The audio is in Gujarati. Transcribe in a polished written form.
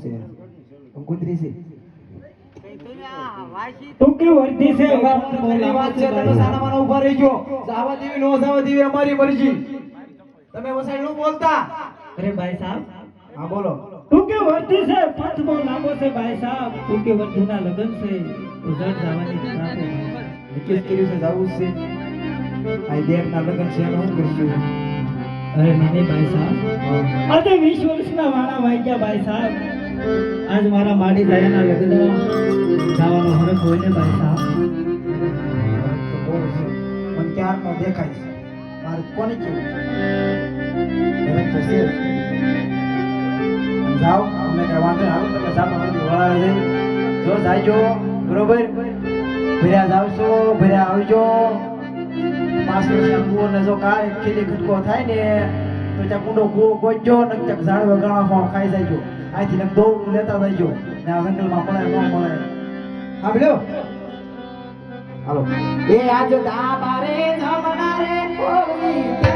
છે કંકુત્રી છે ટૂંકી વર્ધી છે મોટી વાત છે તમે સાનામાં ઊભા રહીજો જાવા દેવી નો જાવા દેવી અમારી મરજી તમે વસાઈ નું બોલતા અરે ભાઈ સાહેબ હા બોલો ટૂંકી વર્ધી છે પંથ બહુ લાંબો છે ભાઈ સાહેબ ટૂંકી વર્ધીના લગ્ન છે ઉજળ જવાની ઈચ્છા છે નિકેશ કર્યું છે જાવું છે આ દેરના લગ્ન છે એનું શું કરશું અરે નહીં ભાઈ સાહેબ આજે 20 વર્ષના વાણા વાગ્યા ભાઈ સાહેબ આજ મારા માડી દયાના લગ્નમાં જવાનો હરખ હોય ને ભાઈ સાહેબ તો બહુ છે મને ક્યારનો દેખાય છે મારે કોને કેવું દરેક તો છે જાઓ અમને કઈ વાંધો નહીં. આવો તમે જાપા નથી વળાવે છે જો જાયજો બરોબર ભર્યા જાવશો ભર્યા આવજો 5 વર્ષના કુંવરને જો કાંઈ ખીલી ખટકો થાય ને તો ત્યાં કુંડો કૂવો ગોતજો ને ત્યાં ઝાડવા ગણા ખાઈ જાયજો અહીંથી ને દોડું લેતા જાયજો ને આ જંગલમાં મળે ન મળે હા બોલ્યો હાલો એ આજ દાબારે જમણા રે કોવી